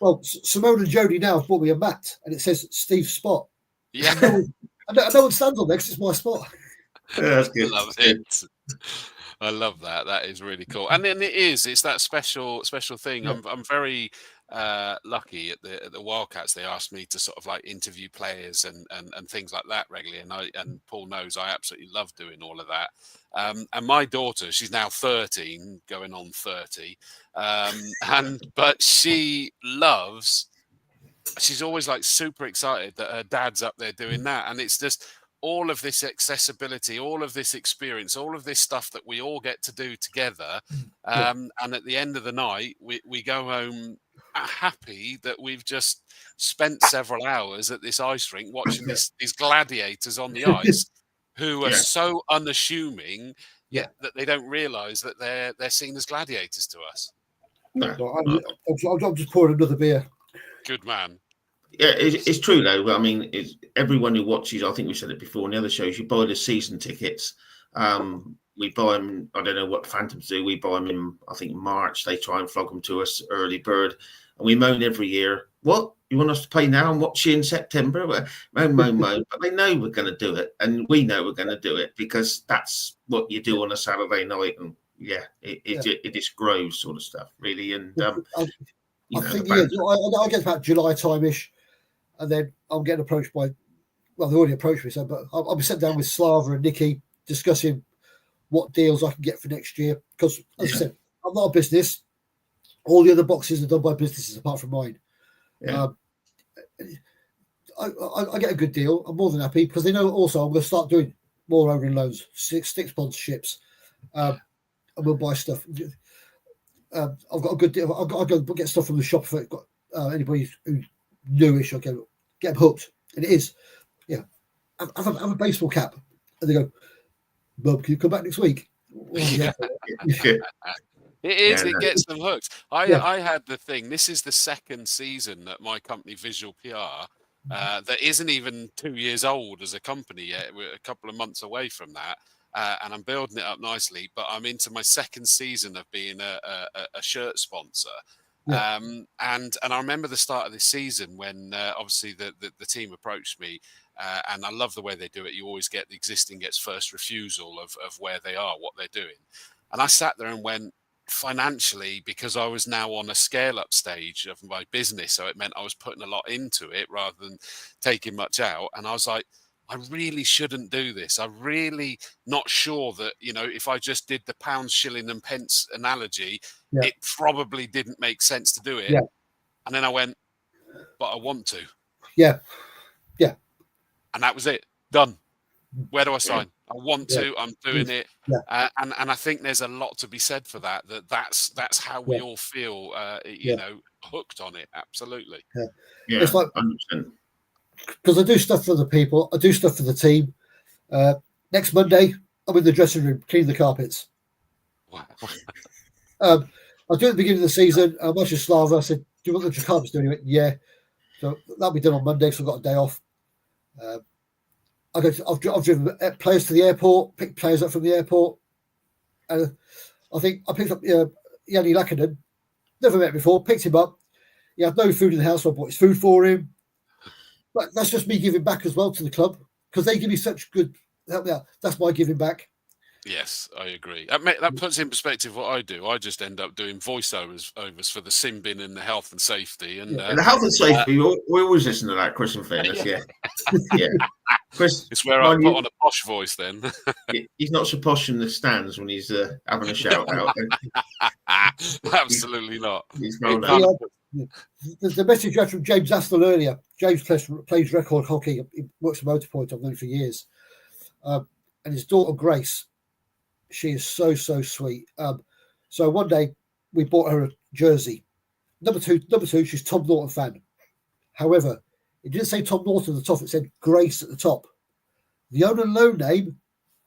C: Well, Simone and Jody now have bought me a mat and it says Steve's spot.
B: Yeah.
C: No one stands on there because it's my spot.
B: Yeah, that's good.
A: I love it. I love that. That is really cool. And then it's that special thing. Yeah. I'm very lucky at the Wildcats. They asked me to sort of like interview players and things like that regularly. And Paul knows I absolutely love doing all of that. And my daughter, she's now 13, going on 30. But she's always like super excited that her dad's up there doing that. And it's just all of this accessibility, all of this experience, all of this stuff that we all get to do together. And at the end of the night, we go home happy that we've just spent several hours at this ice rink watching these gladiators on the ice who are so unassuming, yet that they don't realise that they're seen as gladiators to us.
C: No, I'm just pouring another beer.
A: Good man.
B: Yeah, it's true though. I mean, everyone who watches, I think we said it before in the other shows, you buy the season tickets. We buy them, I don't know what Phantoms do, we buy them in, I think, March. They try and flog them to us, early bird. And we moan every year, what? You want us to pay now and watch you in September? Moan. But they know we're going to do it. And we know we're going to do it because that's what you do on a Saturday night. And it just grows sort of stuff, really. And,
C: I get about July time-ish. And then I'm getting approached by, well, they already approached me, but I'll be sitting down with Slava and Nikki discussing what deals I can get for next year. Because, as I said, I'm not a business. All the other boxes are done by businesses apart from mine. Yeah. I get a good deal. I'm more than happy because they know also I'm going to start doing more over in loans, stick sponsorships, and we'll buy stuff. I've got a good deal. I'll go get stuff from the shop for anybody who newish. I'll get them hooked. And it is, I have a baseball cap. And they go, Bob, can you come back next week? Yeah.
A: It is.
B: Yeah,
A: It
B: no.
A: gets them hooked.
C: Yeah.
A: I had the thing. This is the second season that my company, Visual PR, that isn't even 2 years old as a company yet. We're a couple of months away from that, and I'm building it up nicely. But I'm into my second season of being a shirt sponsor.
C: Yeah.
A: And I remember the start of this season when obviously the team approached me, and I love the way they do it. You always get the existing gets first refusal of where they are, what they're doing. And I sat there and went, financially, because I was now on a scale up stage of my business, so it meant I was putting a lot into it rather than taking much out. And I was like, I really shouldn't do this. I'm really not sure that, if I just did the pounds, shilling and pence analogy,
C: Yeah.
A: it probably didn't make sense to do it.
C: Yeah.
A: And then I went, but I want to.
C: Yeah. Yeah.
A: And that was it. Done. Where do I sign? I want
C: Yeah.
A: to. I'm doing it.
C: Yeah.
A: And I think there's a lot to be said for that. That's how we all feel. Hooked on it. Absolutely.
B: Yeah,
C: It's like
B: 100%.
C: because I do stuff for the people, I do stuff for the team. Next Monday, I'm in the dressing room cleaning the carpets.
A: Wow.
C: I do at the beginning of the season. I watched Slava. I said, "Do you want the carpets doing it?" Yeah. So that'll be done on Monday. So I've got a day off. I've driven players to the airport, picked players up from the airport. I think I picked up Yanni Lakanen. Never met before. Picked him up. He had no food in the house, so I bought his food for him. But that's just me giving back as well to the club because they give me such good help me out. That's my giving back.
A: Yes, I agree. That puts in perspective what I do. I just end up doing voiceovers for the sin bin and the health and safety. And
B: the health and safety, we always listen to that, Chris, in fairness. Yeah. Yeah. Chris,
A: it's where I put on a posh voice then.
B: He's not so posh in the stands when he's having a shout out.
A: Absolutely not.
B: He's
C: the message you had from James Astle earlier. James plays record hockey. He works for Motorpoint. I've known him for years. And his daughter, Grace, she is so sweet. So one day we bought her a jersey. Number two, she's Tom Norton fan. However, it didn't say Tom Norton at the top. It said Grace at the top. The owner loan name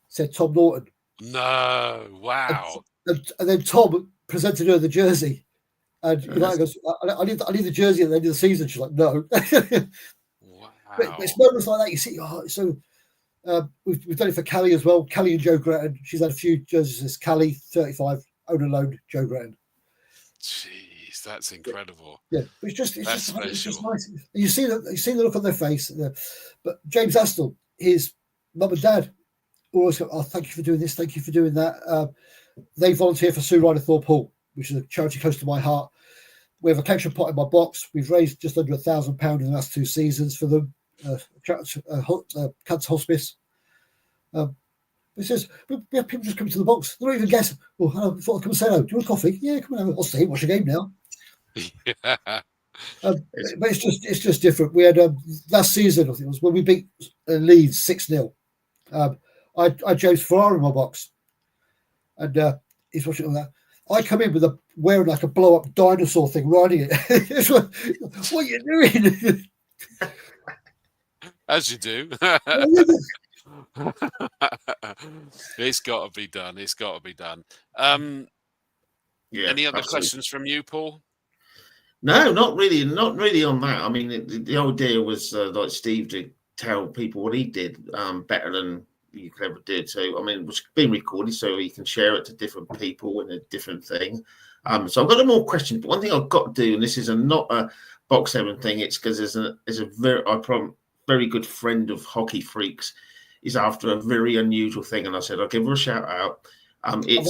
C: said Tom Norton.
A: No, wow.
C: And then Tom presented her the jersey. And goes, I need the jersey at the end of the season. She's like, no.
A: Wow.
C: But it's moments like that you see. We've done it for Callie as well. Callie and Joe Gretton. She's had a few jerseys. As Callie, 35, owner loan, Joe Gretton.
A: Jeez, that's incredible.
C: Yeah, but it's just nice. You see the look on their face. But James Astle, his mum and dad, always go, "Oh, thank you for doing this. Thank you for doing that." They volunteer for Sue Ryder Thorpe Hall, which is a charity close to my heart. We have a collection pot in my box. We've raised just under £1,000 in the last 2 seasons for them. Cancer hospice. It says we have people just coming to the box. They don't even guess. Well, hello, I thought I'd come and say hello. Do you want a coffee? Yeah, come on. I'll stay. Watch the game now.
A: Yeah.
C: But it's just different. We had last season. I think it was when we beat Leeds 6-0. I had James Ferrari in my box, and he's watching all that. I come in wearing like a blow up dinosaur thing, riding it. What are you doing?
A: As you do. It's got to be done. It's got to be done. Any other questions from you, Paul?
B: No, not really. Not really on that. I mean, the idea was like Steve to tell people what he did better than you could ever did. So, I mean, it was being recorded so he can share it to different people in a different thing. So I've got a more question. But one thing I've got to do, and this is not a box 7 thing, it's because there's a very good friend of Hockey Freaks is after a very unusual thing, and I said I'll give her a shout out.
C: I've had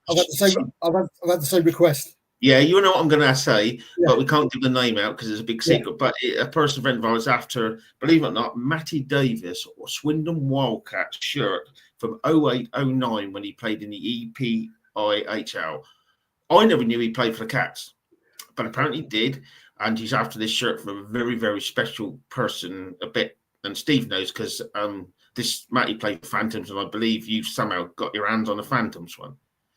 C: the same request.
B: Yeah, you know what I'm going to say, but we can't give the name out because it's a big secret. But a personal friend of ours after, believe it or not, Matty Davis or Swindon Wildcats shirt from 08-09 when he played in the EPIHL. I never knew he played for the Cats, but apparently he did. And he's after this shirt from a very, very special person a bit. And Steve knows because this Matty played for Phantoms, and I believe you somehow got your hands on a Phantoms one.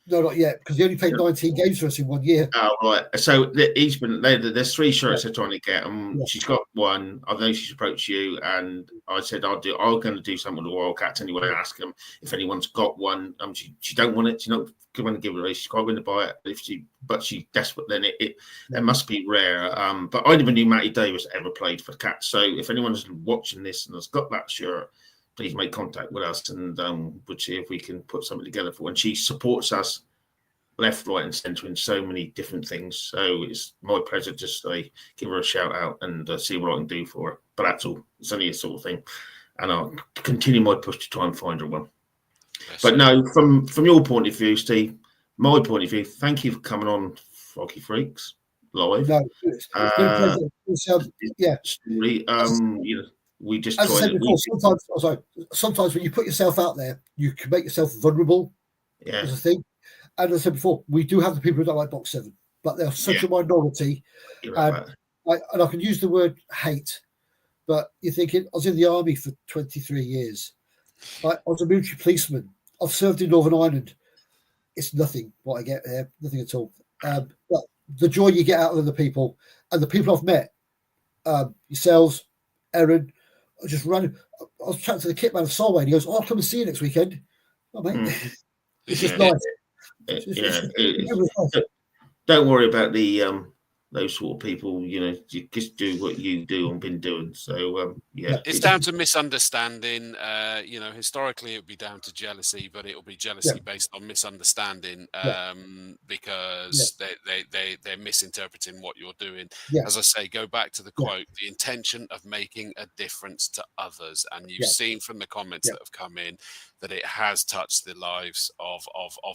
C: No, not yet, because he only played 19 games for us in 1 year.
B: Oh, right. So he's been there's 3 shirts they're trying to get. She's got one. I know she's approached you, and I said I'm going to do something with the Royal Cats anyway. Ask them if anyone's got one. She don't want it. She's not going to give it away. She's quite willing to buy it but she's desperate. Then it must be rare. But I never knew Matty Davis ever played for the Cats. So if anyone's watching this and has got that shirt, please make contact with us, and we'll see if we can put something together for. And she supports us left, right, and centre in so many different things. So it's my pleasure to say, give her a shout out and see what I can do for her. But that's all. It's only a sort of thing, and I'll continue my push to try and find her one. But no, from your point of view, Steve, my point of view, thank you for coming on Hockey Freaks live.
C: No, it's been a pleasure. Yeah.
B: We just
C: as I said before, sometimes when you put yourself out there, you can make yourself vulnerable.
B: Yeah.
C: As a thing. And as I said before, we do have the people who don't like Box 7, but they're such a minority. And I can use the word hate, but you're thinking, I was in the army for 23 years. I was a military policeman. I've served in Northern Ireland. It's nothing what I get there, nothing at all. But the joy you get out of the people, and the people I've met, yourselves, Erin, I just ran. I was chatting to the kit man of Solway, and he goes, I'll come and see you next weekend. Oh, mate. It's just nice.
B: Don't worry about the those sort of people. You just do what you do and been doing. So
A: it's down to misunderstanding. Historically it would be down to jealousy, but it will be jealousy based on misunderstanding, because they're misinterpreting what you're doing. As I say, go back to the quote: the intention of making a difference to others, and you've seen from the comments that have come in that it has touched the lives of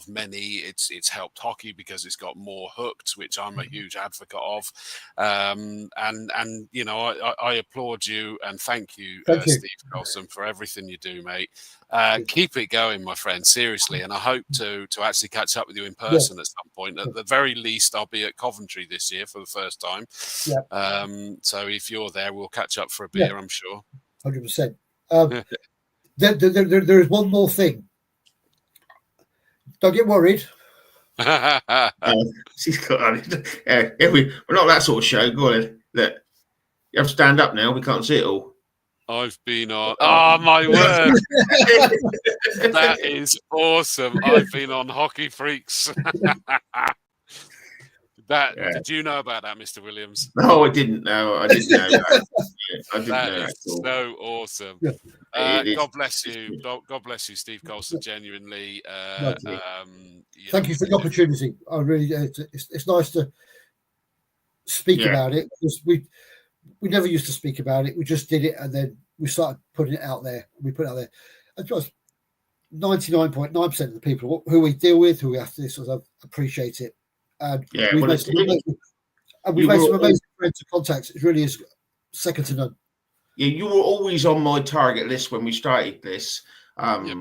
A: many. It's helped hockey because it's got more hooked, which I'm a huge advocate of. And I applaud you and thank you, Steve Coulson, for everything you do, mate. Keep it going, my friend, seriously. And I hope to actually catch up with you in person at some point. At the very least, I'll be at Coventry this year for the first time. So if you're there, we'll catch up for a beer, I'm sure.
C: 100%. There is one more thing. Don't get worried.
B: She's got we're not that sort of show. Go on, look. You have to stand up now. We can't see it all.
A: I've been on. Oh my word! That is awesome. I've been on Hockey Freaks. Did you know about that, Mr. Williams?
B: No, I didn't know. I didn't know that. I didn't know
A: that. Is so awesome. God bless you. God bless you, Steve Coulson. Genuinely.
C: Thank you for the opportunity. I really. It's nice to speak about it, because we never used to speak about it. We just did it, and then we started putting it out there. We put it out there. And just 99.9% of the people who we deal with, who we have to sort of appreciate it. And we've made some amazing friends and contacts. It really is second to none.
B: Yeah, you were always on my target list when we started this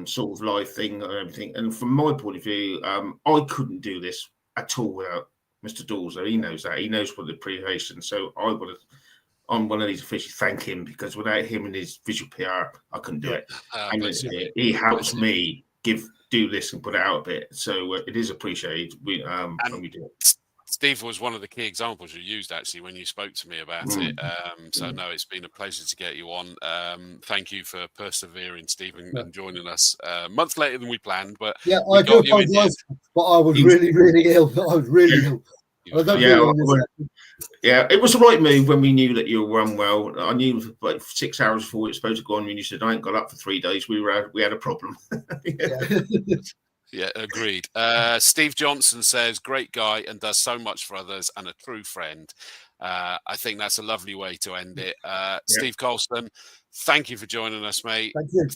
B: sort of live thing and everything. And from my point of view, I couldn't do this at all without Mr. Dawes. He knows that. He knows what the appreciation. So I'm one of these officials. Thank him, because without him and his visual PR, I couldn't do it. And he helps me do this and put it out a bit. So it is appreciated when we do it.
A: Steve was one of the key examples you used actually when you spoke to me about it. So no, it's been a pleasure to get you on. Thank you for persevering, Steve, and joining us a month later than we planned. But
C: I do apologise, but I was really, really ill. I was really ill.
B: It was the right move when we knew that you were unwell. I knew like 6 hours before we were supposed to go on, when you said I ain't got up for 3 days, we had a problem.
A: Yeah, agreed. Steve Johnson says, great guy and does so much for others and a true friend. I think that's a lovely way to end it. Steve Coulson, thank you for joining us, mate.
C: Thank you.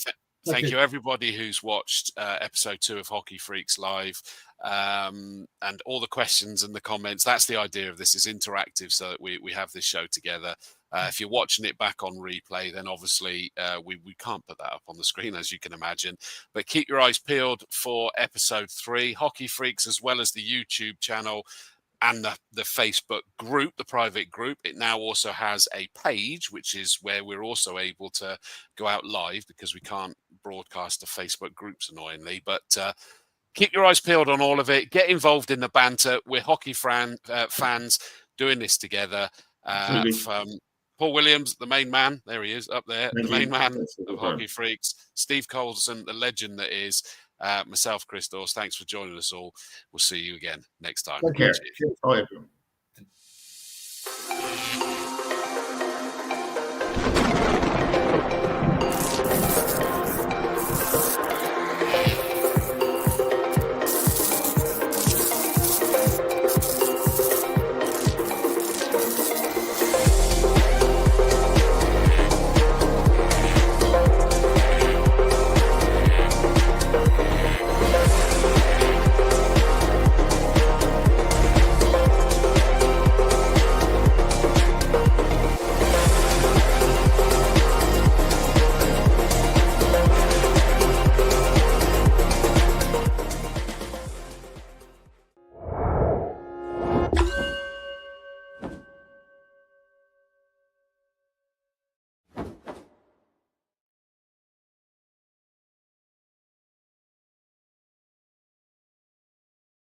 A: Thank you, everybody who's watched episode 2 of Hockey Freaks Live, and all the questions and the comments. That's the idea of this, is interactive, so that we have this show together. If you're watching it back on replay, then obviously we can't put that up on the screen, as you can imagine. But keep your eyes peeled for episode 3, Hockey Freaks, as well as the YouTube channel and the Facebook group, the private group. It now also has a page, which is where we're also able to go out live, because we can't broadcast to Facebook groups, annoyingly. But keep your eyes peeled on all of it. Get involved in the banter. We're hockey fans doing this together. From Paul Williams, the main man, there he is up there, the main man of Hockey Freaks. Steve Coulson, the legend that is. Myself, Chris Dawes, thanks for joining us all. We'll see you again next time.
B: Take care. Cheers. Bye, everyone.